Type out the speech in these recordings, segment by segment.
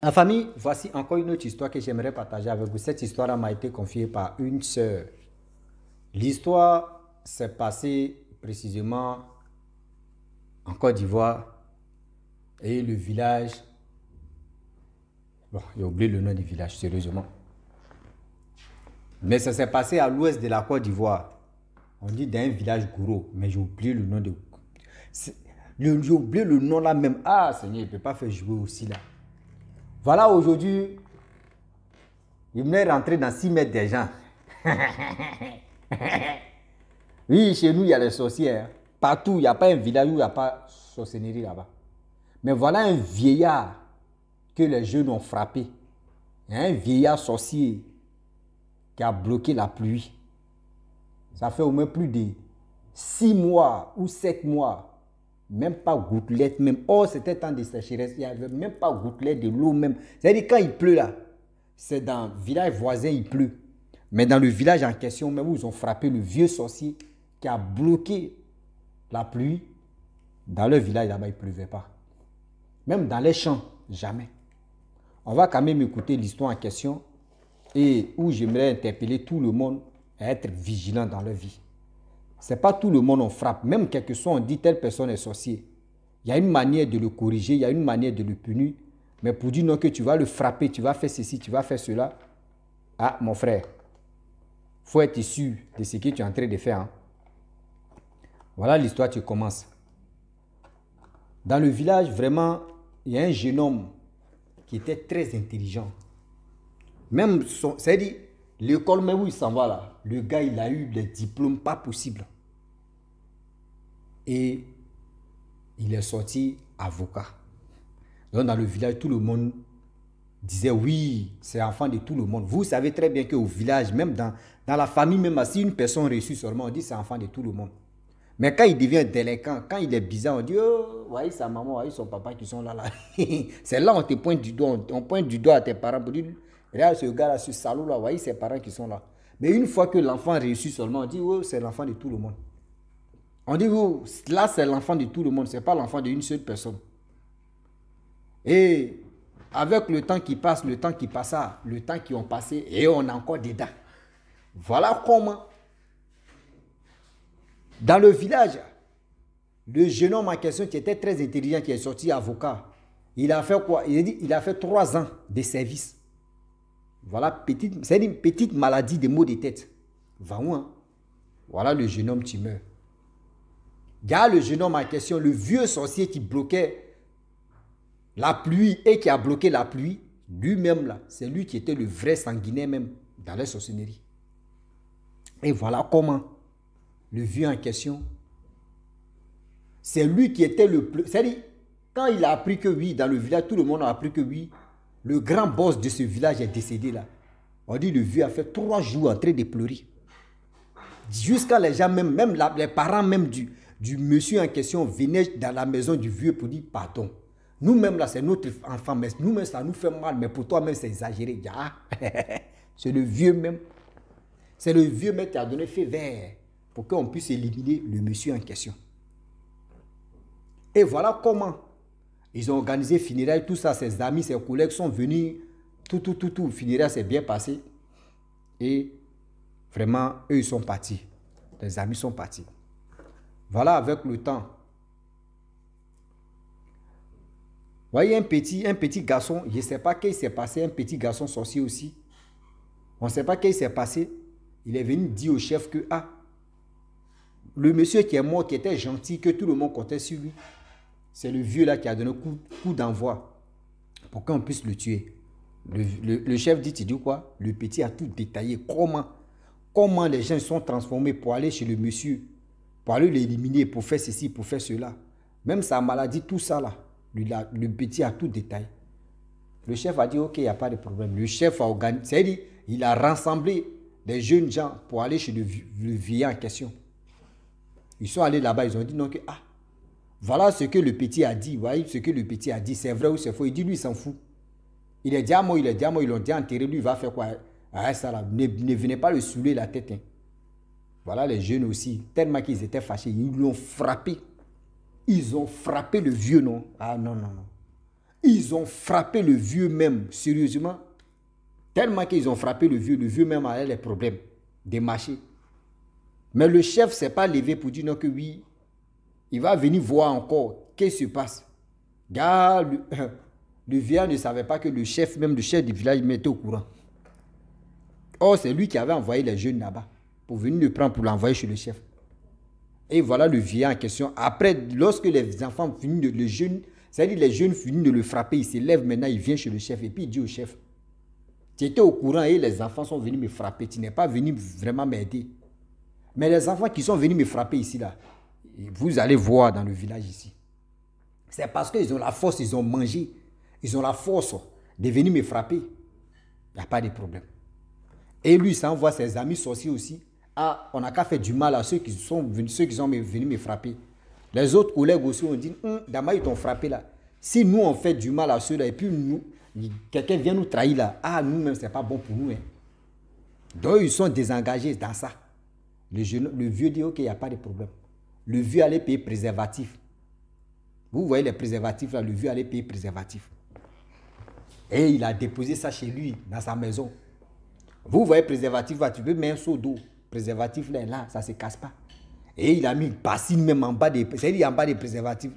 En famille, voici encore une autre histoire que j'aimerais partager avec vous. Cette histoire m'a été confiée par une sœur. L'histoire s'est passée précisément en Côte d'Ivoire et le village. Bon, j'ai oublié le nom du village, sérieusement. Mais ça s'est passé à l'ouest de la Côte d'Ivoire. On dit dans un village gourou, mais j'ai oublié le nom de. J'ai oublié le nom là même. Ah, Seigneur, il ne peut pas faire jouer aussi là. Voilà, aujourd'hui, il venait rentrer dans 6 mètres des gens. Oui, chez nous, il y a les sorcières. Partout, il n'y a pas un village où il n'y a pas de sorcellerie là-bas. Mais voilà un vieillard que les jeunes ont frappé. Il y a un vieillard sorcier qui a bloqué la pluie. Ça fait au moins plus de 6 mois ou 7 mois. Même pas gouttelette même. Oh, c'était temps de sécheresse. Il n'y avait même pas gouttelette de l'eau même. C'est-à-dire quand il pleut là, c'est dans le village voisin, il pleut. Mais dans le village en question, même où ils ont frappé le vieux sorcier qui a bloqué la pluie, dans le village là-bas, il ne pleuvait pas. Même dans les champs, jamais. On va quand même écouter l'histoire en question et où j'aimerais interpeller tout le monde à être vigilant dans leur vie. Ce n'est pas tout le monde on frappe. Même quelque soit on dit telle personne est sorcier. Il y a une manière de le corriger, il y a une manière de le punir. Mais pour dire non que tu vas le frapper, tu vas faire ceci, tu vas faire cela. Ah, mon frère, il faut être sûr de ce que tu es en train de faire. Hein. Voilà l'histoire, tu commences. Dans le village, vraiment, il y a un jeune homme qui était très intelligent. Même, c'est-à-dire, l'école même où il s'en va là, le gars, il a eu des diplômes pas possibles. Et il est sorti avocat. Donc, dans le village, tout le monde disait oui, c'est enfant de tout le monde. Vous savez très bien qu'au village, même dans la famille, même si une personne reçue seulement, on dit c'est enfant de tout le monde. Mais quand il devient délinquant, quand il est bizarre, on dit oh, voyez sa maman, voyez son papa qui sont là. C'est là on te pointe du doigt, on pointe du doigt à tes parents pour dire regarde ce gars-là, ce salaud-là, voyez ses parents qui sont là. Mais une fois que l'enfant reçu seulement, on dit oh, c'est l'enfant de tout le monde. On dit oh, là c'est l'enfant de tout le monde, c'est pas l'enfant d'une seule personne. Et avec le temps qui passe, le temps qui passa, le temps qui ont passé, et on est encore dedans. Voilà comment, dans le village, le jeune homme en question qui était très intelligent, qui est sorti avocat, il a fait quoi? Il a fait 3 ans de service. Voilà, c'est une petite maladie de maux de tête. Va où, hein? Voilà le jeune homme qui meurt. Il y a le jeune homme en question, le vieux sorcier qui bloquait la pluie et qui a bloqué la pluie, lui-même là, c'est lui qui était le vrai sanguinaire même dans les sorcelleries. Et voilà comment le vieux en question, c'est lui qui était le plus... C'est-à-dire, quand il a appris que oui, dans le village, tout le monde a appris que oui, le grand boss de ce village est décédé là. On dit le vieux a fait 3 jours en train de pleurer. Jusqu'à les gens, même les parents même du monsieur en question venaient dans la maison du vieux pour dire pardon. Nous-mêmes, là, c'est notre enfant, mais nous-mêmes, ça nous fait mal, mais pour toi-même, c'est exagéré. Ah, c'est le vieux même. C'est le vieux même qui a donné feu vert pour qu'on puisse éliminer le monsieur en question. Et voilà comment ils ont organisé funérailles, tout ça, ses amis, ses collègues sont venus, tout, funérailles s'est bien passé. Et vraiment, eux, ils sont partis. Les amis sont partis. Voilà, avec le temps. Vous voyez un petit garçon, je ne sais pas qu'est-ce qui s'est passé, un petit garçon sorcier aussi. On ne sait pas qu'est-ce qui s'est passé. Il est venu dire au chef que, ah, le monsieur qui est mort, qui était gentil, que tout le monde comptait sur lui, c'est le vieux là qui a donné coup d'envoi pour qu'on puisse le tuer. Le chef dit, tu dis quoi? Le petit a tout détaillé. Comment les gens sont transformés pour aller chez le monsieur, pour aller l'éliminer, pour faire ceci, pour faire cela. Même sa maladie, tout ça là. Le petit a tout détaillé. Le chef a dit, ok, il n'y a pas de problème. Le chef a organisé, c'est-à-dire, il a rassemblé des jeunes gens pour aller chez le vieillard en question. Ils sont allés là-bas, ils ont dit, non, que, ah, voilà ce que le petit a dit. Vous voyez ce que le petit a dit, c'est vrai ou c'est faux. Il dit, lui, il s'en fout. Il est diamant, ils l'ont déjà enterré, lui, il va faire quoi? Ah, ça là, ne venez pas le saouler la tête. Hein. Voilà les jeunes aussi, tellement qu'ils étaient fâchés, ils l'ont frappé. Ils ont frappé le vieux, non? Ah non. Ils ont frappé le vieux même, sérieusement. Tellement qu'ils ont frappé le vieux même a les problèmes de marcher. Mais le chef ne s'est pas levé pour dire non que oui, il va venir voir encore qu'est-ce qui se passe. Gars, le vieux ne savait pas que le chef, même le chef du village, mettait au courant. Or, c'est lui qui avait envoyé les jeunes là-bas pour venir le prendre pour l'envoyer chez le chef. Et voilà le vieux en question. Après, lorsque les enfants finissent de le jeune, c'est-à-dire les jeunes finissent de le frapper, il se lève maintenant, il vient chez le chef et puis il dit au chef, tu étais au courant et les enfants sont venus me frapper, tu n'es pas venu vraiment m'aider. Mais les enfants qui sont venus me frapper ici, là, vous allez voir dans le village ici. C'est parce qu'ils ont la force, ils ont mangé, ils ont la force de venir me frapper. Il n'y a pas de problème. Et lui, ça envoie ses amis sorciers aussi. Ah, on n'a qu'à faire du mal à ceux qui sont venus me frapper. Les autres collègues aussi ont dit, d'abord ils t'ont frappé là. Si nous on fait du mal à ceux-là et puis nous, quelqu'un vient nous trahir là, ah nous-mêmes c'est pas bon pour nous. Hein. Donc ils sont désengagés dans ça. Le vieux dit, ok, il n'y a pas de problème. Le vieux allait payer préservatif. Vous voyez les préservatifs là, le vieux allait payer préservatif. Et il a déposé ça chez lui, dans sa maison. Vous voyez préservatif là, tu peux mettre un seau d'eau. Préservatif là, ça ne se casse pas. Et il a mis une bassine même en bas des, c'est-à-dire en bas des préservatifs.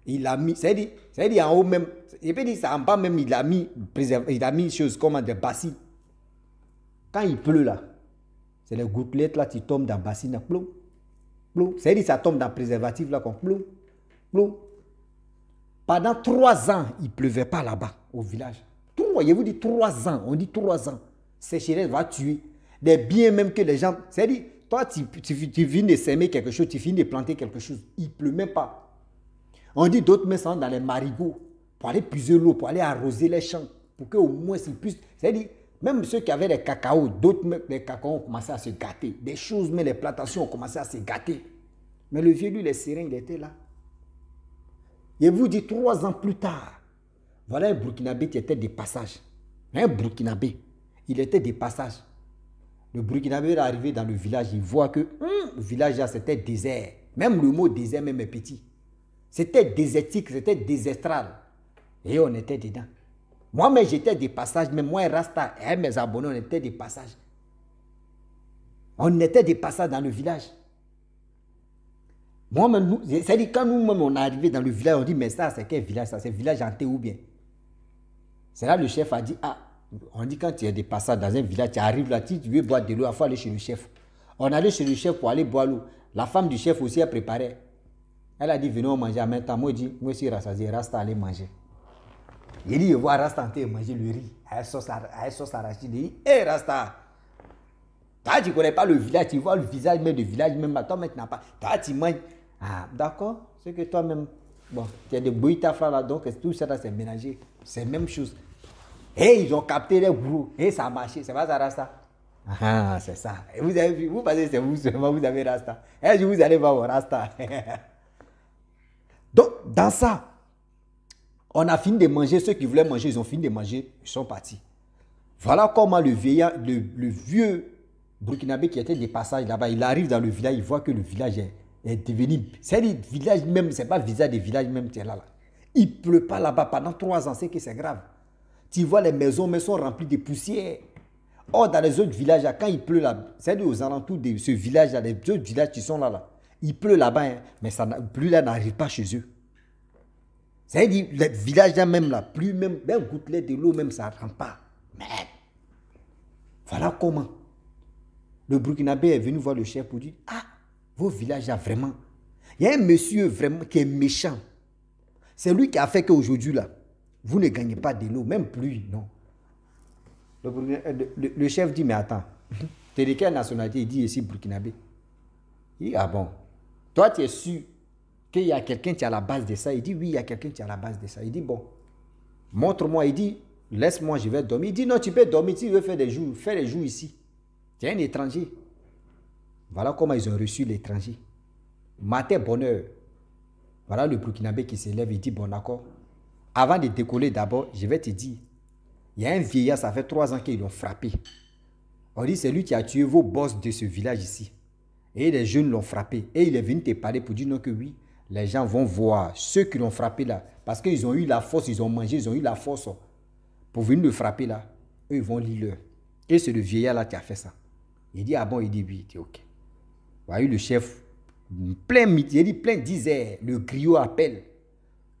Il a mis, c'est-à-dire en haut même, je peux dire ça en bas même, il a mis une chose comme des bassines. Quand il pleut là, c'est les gouttelettes là qui tombent dans la bassine, plou, plou. C'est-à-dire ça tombe dans le préservatif là, comme plou, plou. Pendant 3 ans, il ne pleuvait pas là-bas, au village. Je vous dis 3 ans, on dit 3 ans. Sécheresse va tuer. Des biens même que les gens... C'est-à-dire, toi, tu viens de s'aimer quelque chose, tu finis de planter quelque chose. Il ne pleut même pas. On dit d'autres mais sont dans les marigots pour aller puiser l'eau, pour aller arroser les champs, pour qu'au moins ils puissent... C'est-à-dire, même ceux qui avaient des cacao, d'autres les cacao ont commencé à se gâter. Des choses, mais les plantations ont commencé à se gâter. Mais le vieux, lui, les sereins, il était là. Et vous dit 3 ans plus tard, voilà un Burkinabé qui était de passage. Un Burkinabé, il était de passage. Le Burkinabé est arrivé dans le village, il voit que le village là, c'était désert. Même le mot désert même est petit. C'était désertique, c'était désestral. Et on était dedans. Moi-même, j'étais de passage, mais moi et Rasta, et mes abonnés, on était de passage. On était de passage dans le village. Moi-même, c'est-à-dire quand nous-mêmes on est arrivé dans le village, on dit, mais ça, c'est quel village ça? C'est village hanté ou bien? C'est là le chef a dit, ah, on dit quand tu es de passage dans un village, tu arrives là, tu veux boire de l'eau, il faut aller chez le chef. On allait chez le chef pour aller boire l'eau. La femme du chef aussi a préparé. Elle a dit, venons manger en même temps. Moi, je dis, moi aussi, Rasta aller manger. Il dit, je vois Rasta en train de manger le riz, avec sauce arachide. Il dit, hé Rasta, toi, tu ne connais pas le village, tu vois le visage même du village, même toi, maintenant pas. Toi, tu manges. Ah, d'accord, c'est que toi-même, bon, tu as des bouillies ta frère là, donc tout ça, c'est ménagé. C'est la même chose. Et ils ont capté les gros. Et ça a marché. C'est pas ça, Rasta. Ah, c'est ça. Et vous avez vu, vous pensez que c'est vous seulement, vous avez Rasta. Et je vous allez voir vos Rasta. Donc, dans ça, on a fini de manger. Ceux qui voulaient manger, ils ont fini de manger. Ils sont partis. Voilà comment le vieux Burkinabé qui était de passage là-bas, il arrive dans le village, il voit que le village est devenu... C'est-à-dire, le village même, c'est pas le visage des villages même qui est là. Il ne pleut pas là-bas pendant 3 ans, c'est que c'est grave. Tu vois les maisons, mais sont remplies de poussière. Or, dans les autres villages, quand il pleut là, c'est-à-dire aux alentours de ce village-là, les autres villages qui sont là, il pleut là-bas, hein, mais ça, plus là n'arrive pas chez eux. C'est-à-dire, les villages là même là, plus même gouttelet de l'eau même, ça ne rentre pas. Mais, voilà comment. Le Burkinabé est venu voir le chef pour dire, ah, vos villages là, vraiment, il y a un monsieur vraiment qui est méchant. C'est lui qui a fait qu'aujourd'hui là, vous ne gagnez pas de l'eau, même plus, non. Le chef dit, mais attends, tu es de quelle nationalité? Il dit ici Burkinabé. Il dit, ah bon, toi tu es sûr qu'il y a quelqu'un qui est à la base de ça? Il dit, oui, il y a quelqu'un qui est à la base de ça. Il dit, bon, montre-moi. Il dit, laisse-moi, je vais dormir. Il dit, non, tu peux dormir, si tu veux faire des jours, fais les jours ici. Tu es un étranger. Voilà comment ils ont reçu l'étranger. Matin, bonheur. Voilà le Burkinabé qui s'élève, il dit, bon d'accord. Avant de décoller d'abord, je vais te dire, il y a un vieillard, ça fait 3 ans qu'ils l'ont frappé. On dit, c'est lui qui a tué vos boss de ce village ici. Et les jeunes l'ont frappé. Et il est venu te parler pour dire non que oui, les gens vont voir ceux qui l'ont frappé là. parce qu'ils ont eu la force, ils ont mangé, ils ont eu la force pour venir le frapper là. Eux, ils vont lire l'heure. Et c'est le vieillard là qui a fait ça. Il dit, ah bon, il dit oui, il dit ok. Voyez le chef, plein midi, il dit plein 10 heures, le griot appelle.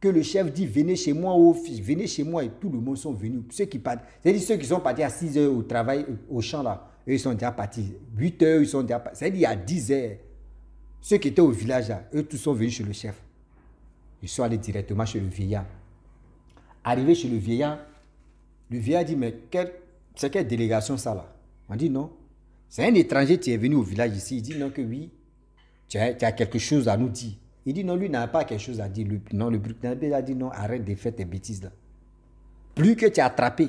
Que le chef dit, venez chez moi, oh, venez chez moi, et tout le monde sont venus. Ceux qui partent, c'est-à-dire ceux qui sont partis à 6 heures au travail, au champ là, eux, ils sont déjà partis. 8 heures, ils sont déjà partis. C'est-à-dire, il y a 10 heures. Ceux qui étaient au village là, eux, tous sont venus chez le chef. Ils sont allés directement chez le vieillard. Arrivé chez le vieillard dit, mais c'est quelle délégation ça là? On dit non. C'est un étranger qui est venu au village ici. Il dit non que oui, tu as quelque chose à nous dire. Il dit non, lui n'a pas quelque chose à dire. Non, le Burkinabé a dit non, arrête de faire tes bêtises là. Plus que tu as attrapé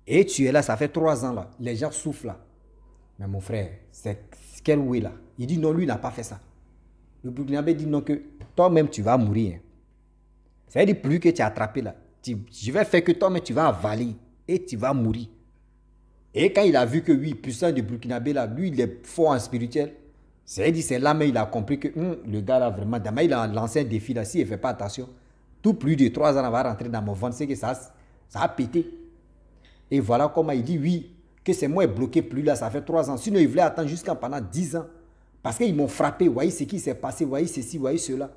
et tu es là, ça fait 3 ans là, les gens souffrent là. Mais mon frère, c'est quel oué là? Il dit non, lui n'a pas fait ça. Le Burkinabé dit non, que toi-même tu vas mourir. C'est-à-dire plus que tu as attrapé là, je vais faire que toi-même tu vas avaler et tu vas mourir. Et quand il a vu que oui, puissant du Burkinabé là, lui il est fort en spirituel, c'est là mais il a compris que le gars là vraiment, il a lancé un défi là, s'il ne fait pas attention, tout plus de 3 ans va rentrer dans mon ventre, c'est que ça a pété. Et voilà comment il dit oui, que c'est moi bloqué plus là, ça fait 3 ans. Sinon il voulait attendre jusqu'à pendant 10 ans. Parce qu'ils m'ont frappé, voyez ce qui s'est passé, voyez ceci, voyez cela.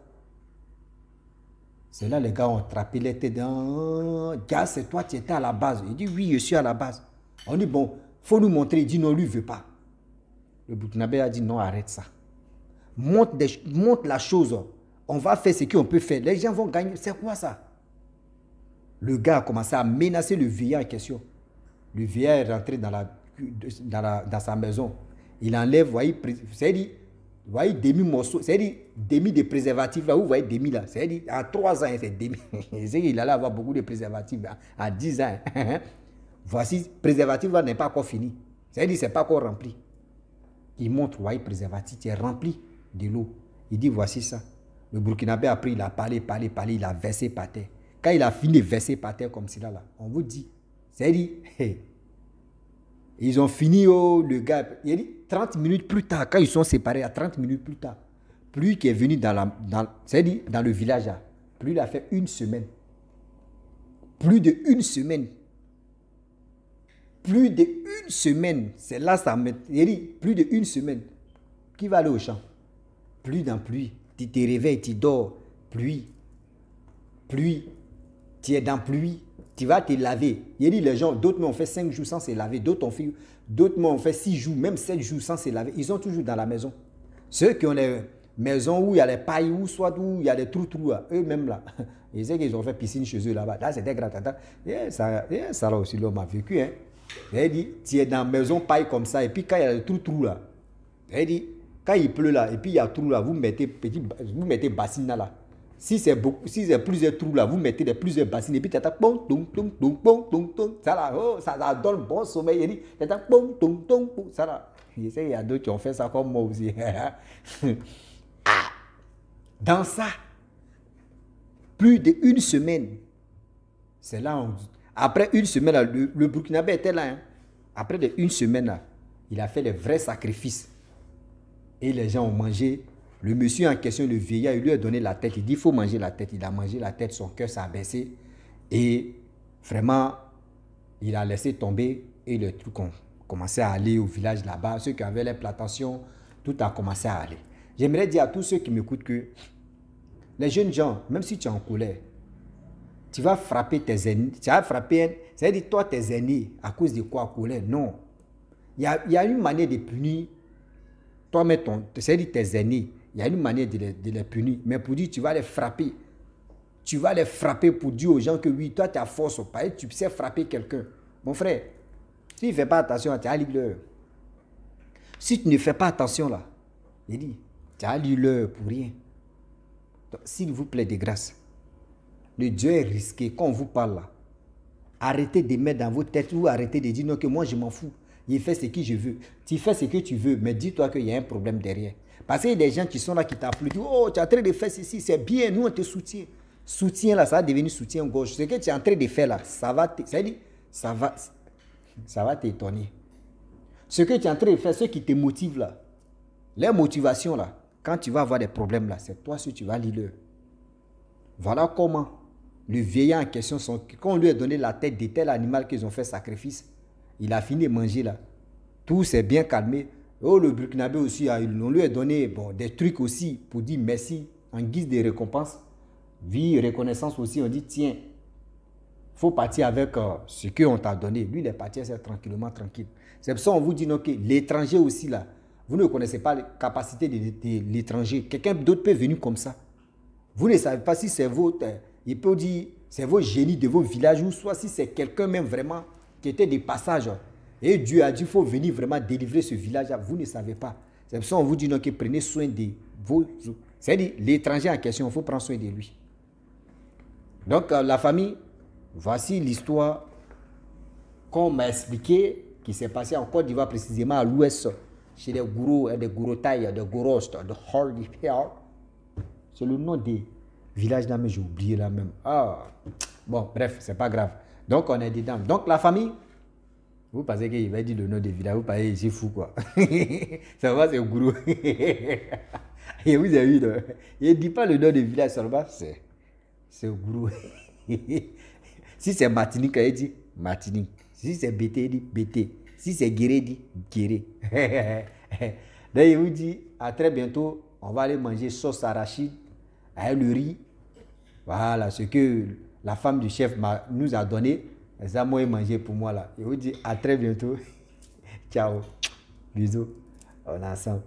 C'est là les gars ont attrapé les têtes. Gars, c'est toi, tu étais à la base. Il dit oui, je suis à la base. On dit bon, il faut nous montrer. Il dit non, lui ne veut pas. Le Burkinabé a dit non, arrête ça. Montre la chose. On va faire ce qu'on peut faire. Les gens vont gagner. C'est quoi ça? Le gars a commencé à menacer le vieillard en question. Le vieillard est rentré dans sa maison. Il enlève, voyez, c'est-à-dire, voyez, demi-morceau, c'est-à-dire, demi de préservatif, là, vous voyez, demi, là, c'est-à-dire, à 3 ans, c'est demi. Il allait avoir beaucoup de préservatifs, à 10 ans. Voici, préservatif, là, n'est pas encore fini. C'est-à-dire, c'est pas encore rempli. Il montre, voyez, préservatif, c'est rempli de l'eau. Il dit, voici ça. Le Burkinabé, après, il a parlé, il a versé par terre. Quand il a fini de verser par terre comme cela, là, on vous dit, c'est-à-dire, ils ont fini, le gars, il a dit 30 minutes plus tard, quand ils sont séparés, à 30 minutes plus tard, plus qui est venu dans le village, là, plus il a fait 1 semaine. Plus de 1 semaine. Plus de 1 semaine. C'est là, ça me... Il a dit, plus de 1 semaine. Qui va aller au champ? Pluie dans pluie. Tu te réveilles, tu dors. Pluie. Pluie. Tu es dans pluie. Tu vas te laver. Il a dit, les gens, d'autres m'ont fait 5 jours sans se laver. D'autres m'ont fait 6 jours, même 7 jours sans se laver. Ils sont toujours dans la maison. Ceux qui ont les maisons où il y a les pailles, ou soit où il y a des trous, eux-mêmes là. Ils disaient qu'ils ont fait piscine chez eux là-bas. Là, c'était gratuit. Ça là aussi, l'homme a vécu. Hein. Il a dit, tu es dans la maison paille comme ça. Et puis quand il y a des trous là, il a dit, quand il pleut là, et puis il y a trou là, vous mettez bassine là. Si c'est plusieurs trous là, vous mettez plusieurs bassines et puis tu attaques ça là, oh, ça donne bon sommeil. Il dit, tu attaques ça là. Il y a d'autres qui ont fait ça comme moi aussi. Dans ça, plus d'1 semaine, c'est là, après 1 semaine, là, le Burkinabé était là. Hein. Après de 1 semaine, là, il a fait les vrais sacrifices. Et les gens ont mangé. Le monsieur en question, le vieillard, il lui a donné la tête. Il dit, il faut manger la tête. Il a mangé la tête, son cœur s'est baissé. Et vraiment, il a laissé tomber. Et le truc a commencé à aller au village là-bas. Ceux qui avaient les plantations, tout a commencé à aller. J'aimerais dire à tous ceux qui m'écoutent que les jeunes gens, même si tu es en colère, tu vas frapper tes ennemis. Tu vas frapper, c'est-à-dire toi, tes ennemis, à cause de quoi colère? Non. Il y a une manière de punir toi-même, c'est-à-dire tes ennemis. Il y a une manière de les punir. Mais pour dire, tu vas les frapper. Tu vas les frapper pour dire aux gens que oui, toi, tu as force. Tu sais frapper quelqu'un. Mon frère, s'il ne fait pas attention, tu as lu l'heure. Si tu ne fais pas attention là, il dit, tu as lu l'heure pour rien. S'il vous plaît, de grâce, le Dieu est risqué. Quand on vous parle là, arrêtez de mettre dans vos têtes ou arrêtez de dire non, que moi je m'en fous. Il fait ce que je veux. Tu fais ce que tu veux, mais dis-toi qu'il y a un problème derrière. Parce qu'il y a des gens qui sont là, qui t'applaudissent. Oh, tu es en train de faire ceci, c'est bien, nous on te soutient. Soutien là, ça va devenir soutien gauche. Ce que tu es en train de faire là, ça va t'étonner. Ce que tu es en train de faire, ce qui te motive là, les motivations là, quand tu vas avoir des problèmes là, c'est toi si tu vas lire. Voilà comment Le vieillard en question, quand on lui a donné la tête de tel animal qu'ils ont fait sacrifice, il a fini de manger là. Tout s'est bien calmé. Oh, le Burkinabé aussi, on lui a donné des trucs aussi pour dire merci en guise de récompense. Vie, reconnaissance aussi, on dit tiens, il faut partir avec ce qu'on t'a donné. Lui, il est parti tranquillement, tranquille. C'est pour ça qu'on vous dit que l'étranger aussi là, vous ne connaissez pas les capacités de l'étranger. Quelqu'un d'autre peut venir comme ça. Vous ne savez pas si c'est votre, il peut dire, c'est vos génies de vos villages ou soit si c'est quelqu'un même vraiment qui était de passage. Et Dieu a dit qu'il faut venir vraiment délivrer ce village-là. Vous ne savez pas. C'est pour ça qu'on vous dit que prenez soin de vos... C'est-à-dire l'étranger en question, il faut prendre soin de lui. Donc la famille, voici l'histoire qu'on m'a expliqué qui s'est passée en Côte d'Ivoire précisément à l'ouest, chez des gourous, des gourotailles, des gourost, de Hardy Hill. C'est le nom des villages là, mais j'ai oublié là même. Ah, bon, bref, c'est pas grave. Donc on est dedans. Donc la famille, vous pensez qu'il va dire le nom des villages, vous pensez c'est fou quoi. Ça va, c'est gourou. Et vous avez vu, il ne dit pas le nom des villages seulement, c'est gourou. Si c'est Martinique, il dit Martinique. Si c'est Bété, il dit Bété. Si c'est Guéré, il dit Guéré. Donc il vous dit à très bientôt, on va aller manger sauce arachide avec le riz. Voilà ce que la femme du chef nous a donné. Et ça, moi, manger pour moi là. Il vous dit à très bientôt. Ciao. Bisous. On est ensemble.